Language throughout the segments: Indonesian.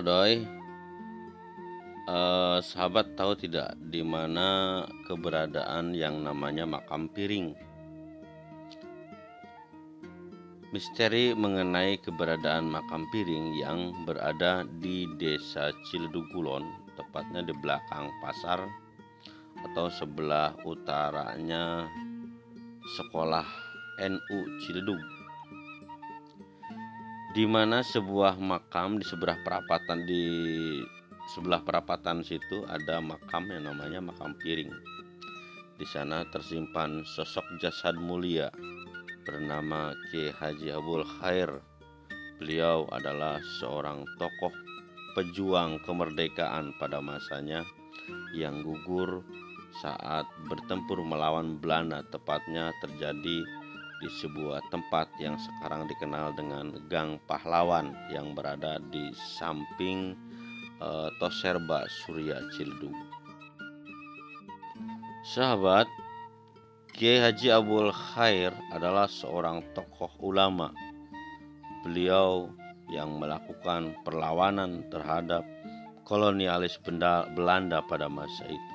Odoy, sahabat tahu tidak di mana keberadaan yang namanya makam piring? Misteri mengenai keberadaan makam piring yang berada di desa Ciledug Kulon, tepatnya di belakang pasar atau sebelah utaranya sekolah NU Ciledug, di mana sebuah makam di sebelah perapatan situ ada makam yang namanya makam piring. Di sana tersimpan sosok jasad mulia bernama Kiai Haji Abul Khair. Beliau adalah seorang tokoh pejuang kemerdekaan pada masanya yang gugur saat bertempur melawan Belanda, tepatnya terjadi di sebuah tempat yang sekarang dikenal dengan Gang Pahlawan yang berada di samping Toserba Surya Ciledug. Sahabat, Kiai Haji Abul Khair adalah seorang tokoh ulama. Beliau yang melakukan perlawanan terhadap kolonialis Belanda pada masa itu.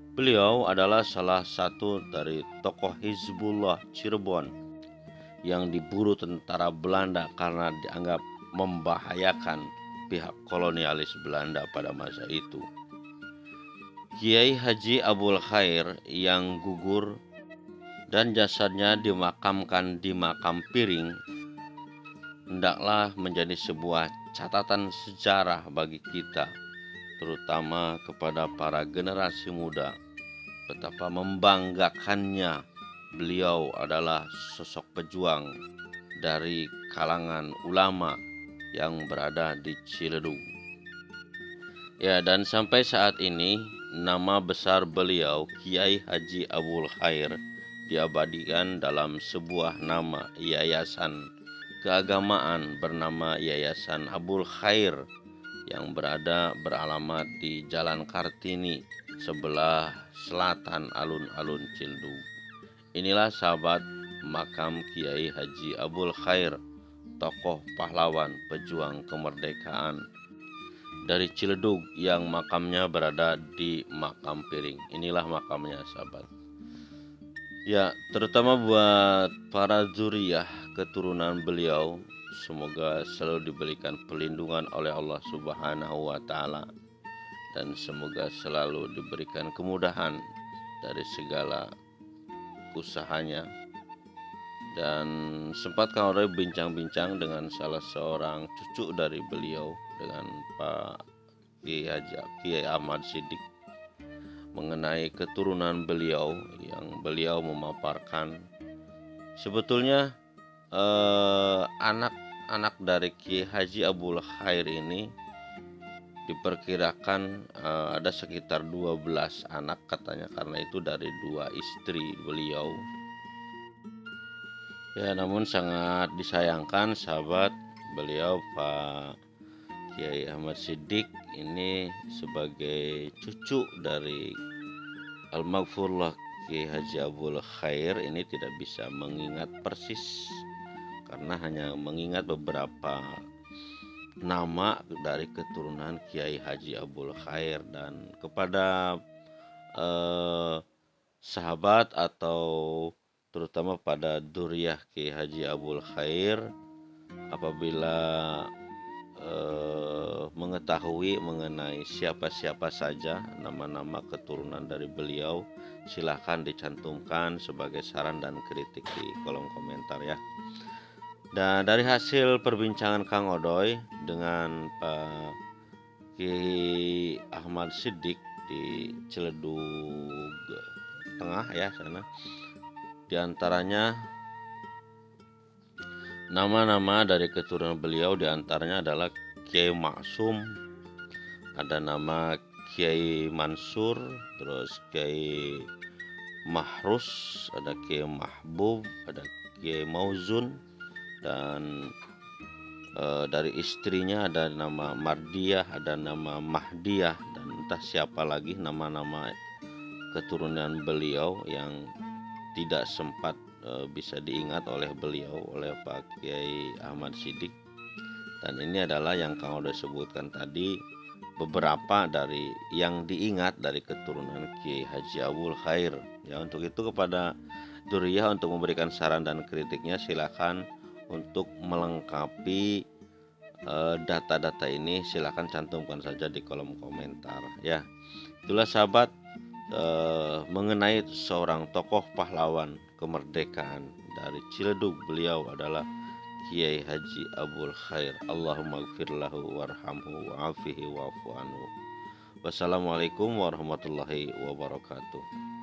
Beliau adalah salah satu dari tokoh Hizbullah Cirebon yang diburu tentara Belanda karena dianggap membahayakan pihak kolonialis Belanda pada masa itu. Kiai Haji Abul Khair yang gugur dan jasadnya dimakamkan di makam piring hendaklah menjadi sebuah catatan sejarah bagi kita, terutama kepada para generasi muda, betapa membanggakannya beliau adalah sosok pejuang dari kalangan ulama yang berada di Ciledug. Ya, dan sampai saat ini nama besar beliau Kiai Haji Abul Khair diabadikan dalam sebuah nama yayasan keagamaan bernama Yayasan Abul Khair yang beralamat di Jalan Kartini sebelah selatan alun-alun Ciledug. Inilah sahabat makam Kiai Haji Abul Khair, tokoh pahlawan pejuang kemerdekaan dari Ciledug yang makamnya berada di makam piring. Inilah makamnya sahabat. Ya, terutama buat para zuriyah keturunan beliau, semoga selalu diberikan perlindungan oleh Allah Subhanahu wa taala dan semoga selalu diberikan kemudahan dari segala usahanya. Dan sempat Kang Roy bincang-bincang dengan salah seorang cucu dari beliau, dengan Pak Kiai Ahmad Siddiq, mengenai keturunan beliau yang beliau memaparkan sebetulnya anak-anak dari Kiai Haji Abul Khair ini diperkirakan ada sekitar 12 anak katanya, karena itu dari 2 istri beliau. Ya, namun sangat disayangkan sahabat, beliau Pak Kiai Ahmad Siddiq ini sebagai cucu dari Al-Maghfurlah Kiai Haji Abul Khair ini tidak bisa mengingat persis karena hanya mengingat beberapa nama dari keturunan Kiai Haji Abul Khair. Dan kepada sahabat atau terutama pada duriyah Kiai Haji Abul Khair, apabila mengetahui mengenai siapa-siapa saja nama-nama keturunan dari beliau, silahkan dicantumkan sebagai saran dan kritik di kolom komentar ya. Dan dari hasil perbincangan Kang Odoy dengan Pak Kiai Ahmad Siddiq di Ciledug Tengah ya sana, diantaranya nama-nama dari keturunan beliau diantaranya adalah Kiai Maksum, ada nama Kiai Mansur, terus Kiai Mahrus, ada Kiai Mahbub, ada Kiai Mauzun, dan dari istrinya ada nama Mardiah, ada nama Mahdiyah, dan entah siapa lagi nama-nama keturunan beliau yang tidak sempat bisa diingat oleh beliau, oleh Pak Kiai Ahmad Siddiq. Dan ini adalah yang Kang udah sebutkan tadi, beberapa dari yang diingat dari keturunan Kiai Haji Abul Khair. Ya, untuk itu kepada Duriyah untuk memberikan saran dan kritiknya silakan untuk melengkapi data-data ini, silakan cantumkan saja di kolom komentar ya. Itulah sahabat mengenai seorang tokoh pahlawan kemerdekaan dari Ciledug. Beliau adalah Kiai Haji Abul Khair. Allahumma gfir lahu warhamhu wa'afihi wa'fu anhu. Wassalamualaikum warahmatullahi wabarakatuh.